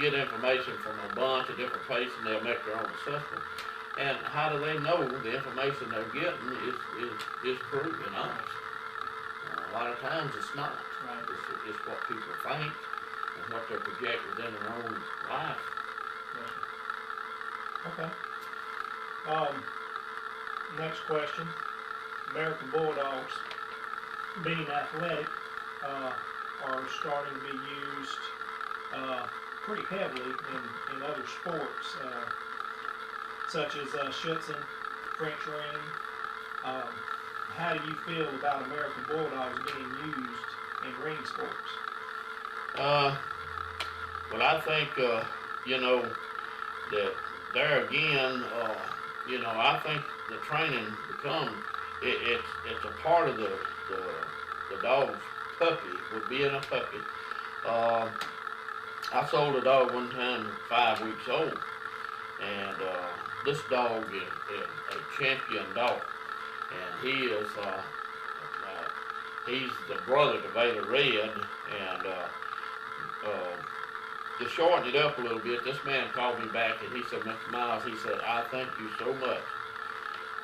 get information from a bunch of different places and they'll make their own assessment. And how do they know the information they're getting is true and honest? A lot of times it's not. Right. It's what people think and what they're projecting within their own life. Okay. Next question. American Bulldogs, being athletic, are starting to be used pretty heavily in other sports, such as Schutzen, French ring. How do you feel about American Bulldogs being used in ring sports? Well, I think, that there again, I think the training becomes, it's a part of the dog's puppy, with being a puppy. I sold a dog one time 5 weeks old, and this dog is a champion dog, and he's the brother to Vader Red, and to shorten it up a little bit, this man called me back and he said, Mr. Miles, he said, I thank you so much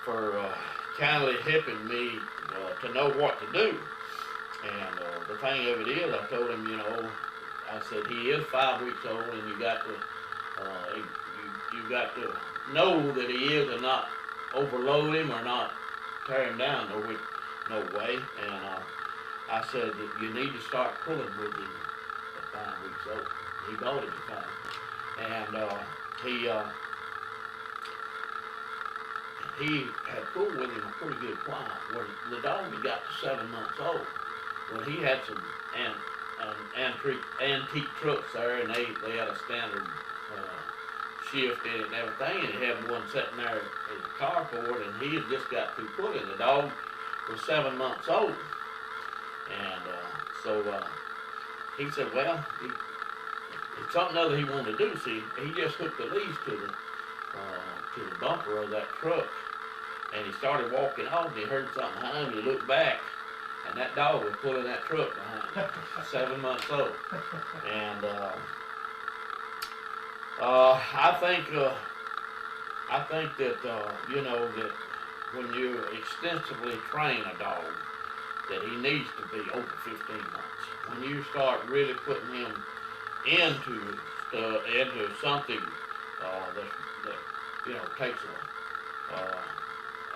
for kindly helping me to know what to do. And the thing of it is, I told him, I said, he is 5 weeks old, and you got to know that he is, and not overload him or not tear him down no way. And I said that you need to start pulling with him at 5 weeks old. He bought him at 5, and he had pulled with him a pretty good while. When the dog had got to 7 months old, when he had some antique trucks there, and they had a standard shift in it and everything, and he had one sitting there as a carport, and he had just got through pulling. The dog was 7 months old, and so he said, well, it's something other he wanted to do. See, he just hooked the leash to the bumper of that truck, and he started walking off, and he heard something behind him. He looked back, and that dog was pulling that truck behind him, 7 months old. And I think that that when you extensively train a dog, that he needs to be over 15 months. When you start really putting him into something that takes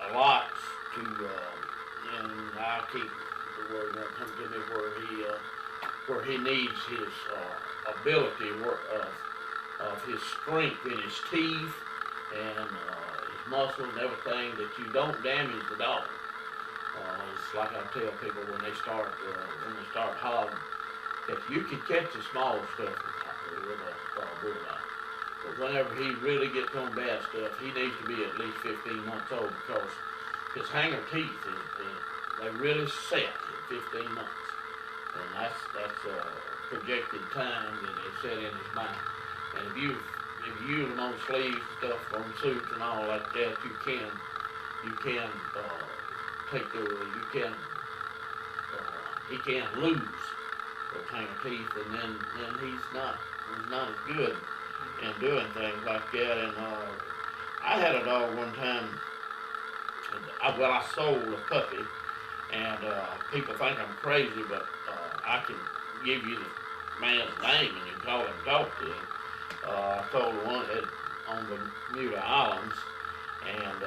a lot to, and I keep the word that comes to me, where he needs his ability of his strength in his teeth and his muscles and everything, that you don't damage the dog. It's like I tell people when they start hogging, that you can catch the small stuff with a bulldog, but whenever he really gets on bad stuff, he needs to be at least 15 months old, because his hanger teeth they really set at 15 months, and that's a projected time that they set in his mind. And if you use them on sleeves, stuff on suits and all like that, you can take he can lose those hanger teeth, and then he's not as good in doing things like that. And I had a dog one time. I sold a puppy, and people think I'm crazy, but I can give you the man's name and you can call him and talk to him. I sold one on the Bermuda Islands, and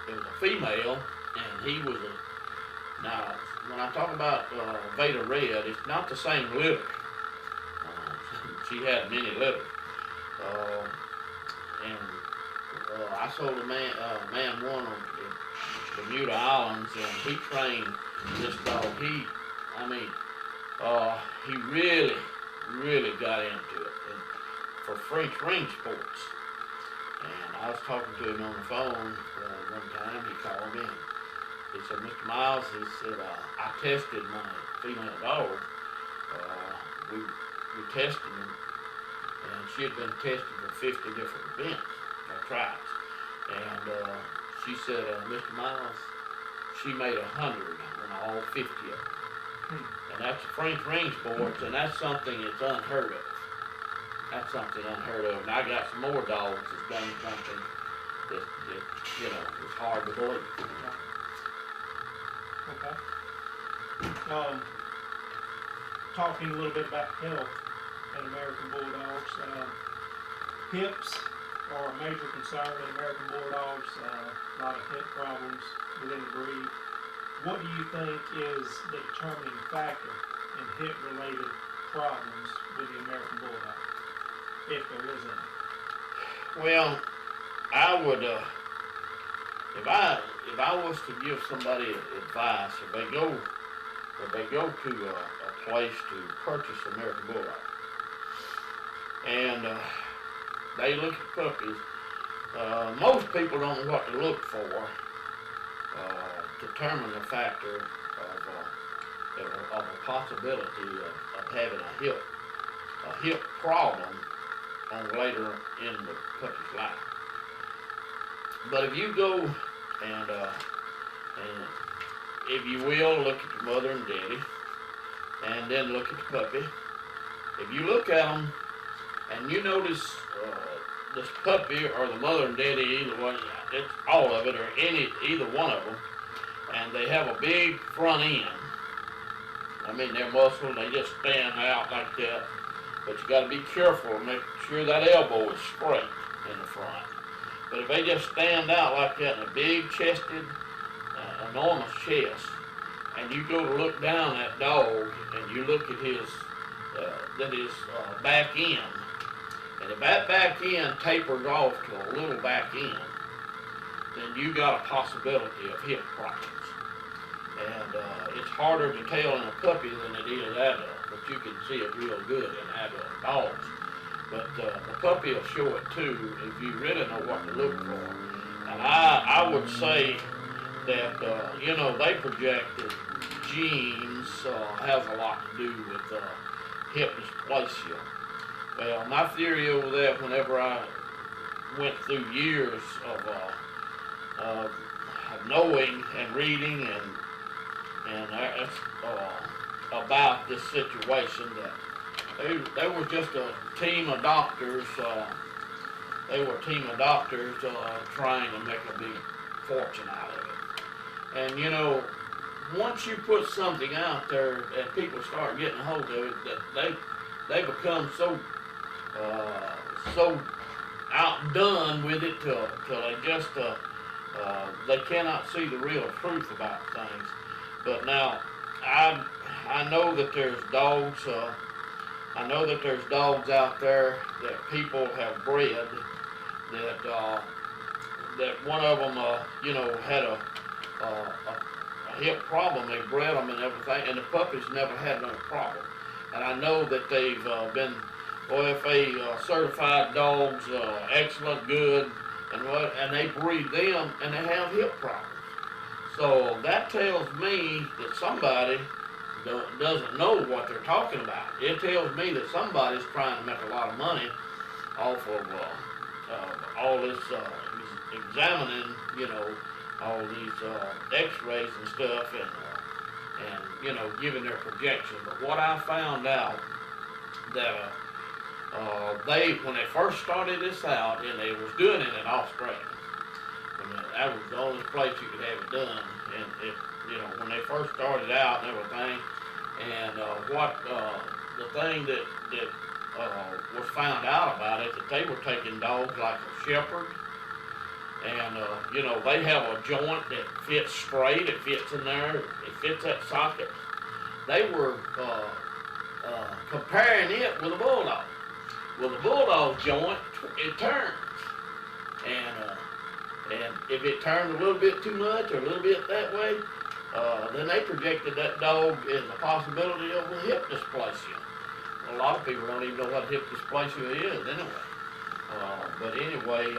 it was a female, and he was now, when I talk about Vader Red, it's not the same litter. She had many litters. I sold a man one on the Bermuda Islands, and he trained this dog. He really got into it for French ring sports. And I was talking to him on the phone one time. He called me. He said, Mr. Miles, he said, I tested my female dog. We tested him, and she had been tested for 50 different events or tribes. And she said, Mr. Miles, she made 100 on all 50 of them. And that's French ring sports, and that's something that's unheard of. that's something unheard of. And I got some more dogs that's done something that you know, is hard to believe. Okay. Talking a little bit about health in American Bulldogs, hips are a major concern in American Bulldogs, a lot of hip problems within the breed. What do you think is the determining factor in hip-related problems with the American Bulldog, if there is any? Well, I would, if I was to give somebody advice, if they go to a place to purchase American Bulldog, and they look at puppies, most people don't know what to look for to determine the factor of a possibility of having a hip problem on later in the puppy's life. But if you go and if you will, look at the mother and daddy, and then look at the puppy. If you look at them and you notice this puppy or the mother and daddy, either one, it's all of it, or either one of them, and they have a big front end. I mean, their muscles, they just stand out like that. But you got to be careful and make sure that elbow is straight in the front. But if they just stand out like that in a big chested, enormous chest, and you go to look down that dog and you look at his back end, and if that back end tapers off to a little back end, then you got a possibility of hip problems. And it's harder to tell in a puppy than it is adult, but you can see it real good in adult dogs. But the puppy will show it too if you really know what to look for. And I would say that, you know, they project that genes has a lot to do with hip dysplasia. Well, my theory over that, whenever I went through years of knowing and reading and about this situation, that they were just a team of doctors. They were a team of doctors trying to make a big fortune out of it. And you know, once you put something out there and people start getting a hold of it, that they become so outdone with it till they just they cannot see the real truth about things. But now I know that there's dogs. I know that there's dogs out there that people have bred that one of them you know, had a hip problem. They bred them and everything, and the puppies never had no problem. And I know that they've been OFA certified dogs, excellent, good, and they breed them and they have hip problems. So that tells me that somebody doesn't know what they're talking about. It tells me that somebody's trying to make a lot of money off of all this examining, you know, all these x-rays and stuff, and you know, giving their projections. But what I found out that when they first started this out, and they was doing it in Australia, and that was the only place you could have it done. And it, you know, when they first started out and everything, and the thing that was found out about it, that they were taking dogs like a shepherd, and you know, they have a joint that fits straight, it fits in there, it fits that socket. They were comparing it with a bulldog. Well, the bulldog joint, it turns, and if it turned a little bit too much or a little bit that way, then they projected that dog as a possibility of a hip dysplasia. A lot of people don't even know what hip dysplasia is anyway. But anyway,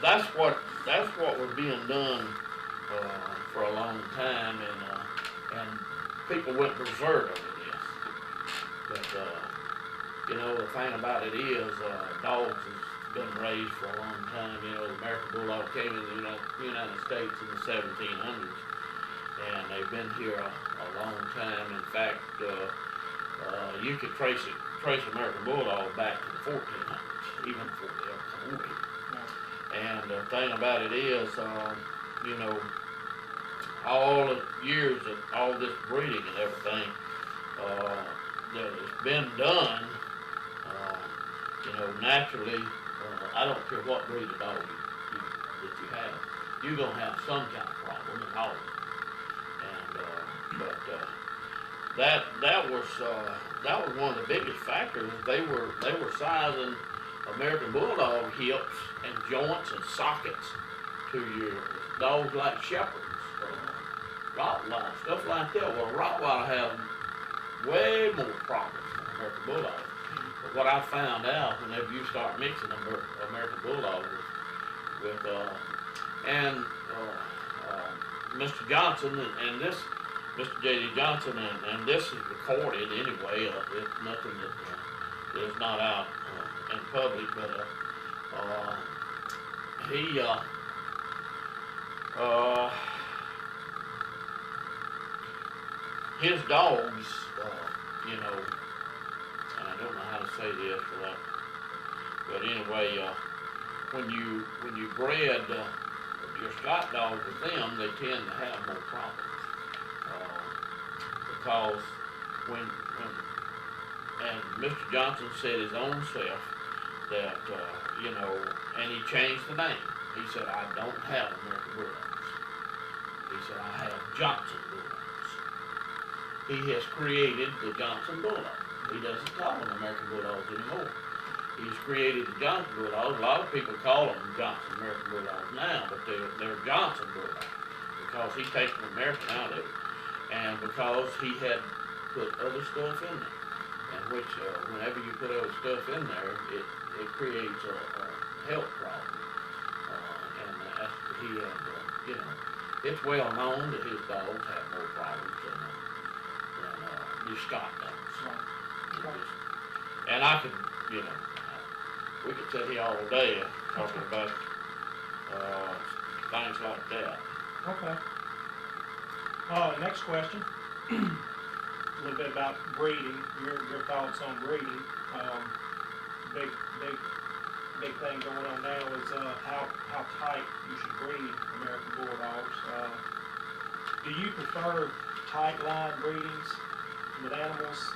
that's what was being done for a long time, and people went berserk over this. But you know, the thing about it is, dogs has been raised for a long time. You know, the American Bulldog came in the United States in the 1700s, and they've been here a long time. In fact, you could trace it trace American Bulldog back to the 1400s, even before they ever come in. And the thing about it is, you know, all the years of all this breeding and everything that has been done, you know, naturally, I don't care what breed of dog that you have, you're gonna have some kind of problem in all of them. And that was one of the biggest factors. They were sizing American Bulldog hips and joints and sockets to your dogs like shepherds, Rottweiler, stuff like that. Well, Rottweiler have way more problems than American Bulldog. But what I found out whenever you start mixing American Bulldog with Mr. Johnson and this Mr. J.D. Johnson, and this is recorded anyway. It's nothing that is not out in public, but his dogs, you know, and I don't know how to say this without, but anyway, when you bred your Scott dogs with them, they tend to have more problems. Because and Mr. Johnson said his own self that, you know, and he changed the name. He said, I don't have American Bulldogs. He said, I have Johnson Bulldogs. He has created the Johnson Bulldog. He doesn't call them American Bulldogs anymore. He's created the Johnson Bulldogs. A lot of people call them Johnson American Bulldogs now, but they're Johnson Bulldogs because he's taken American out of it. And because he had put other stuff in there, and which whenever you put other stuff in there, it creates a health problem. And he had, you know, it's well known that his dogs have more problems than your Scott dogs. And I could, you know, we could sit here all day talking about things like that. Okay. Next question. A little bit about breeding. Your thoughts on breeding. Big thing going on now is how tight you should breed American Bulldogs. Do you prefer tight line breedings with animals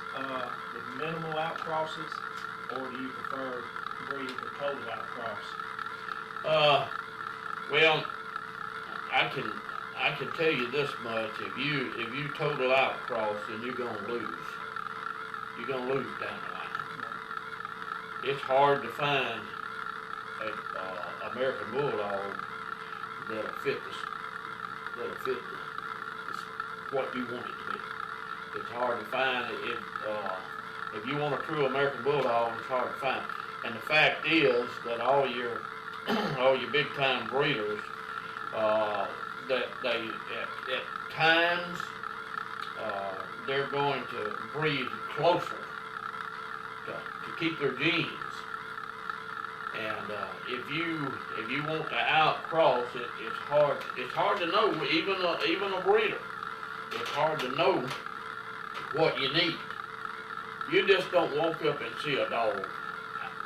with minimal outcrosses, or do you prefer breeding with total outcross? Well, I can tell you this much: if you total outcross, then you're gonna lose. You're gonna lose down the line. It's hard to find a American Bulldog that'll fit what you want it to be. It's hard to find it. If you want a true American Bulldog, it's hard to find. And the fact is that all your big time breeders, that they at times they're going to breed closer to keep their genes. And if you want to outcross it, it's hard to know. Even a breeder, it's hard to know what you need. You just don't walk up and see a dog.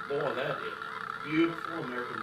Boy, that is a beautiful American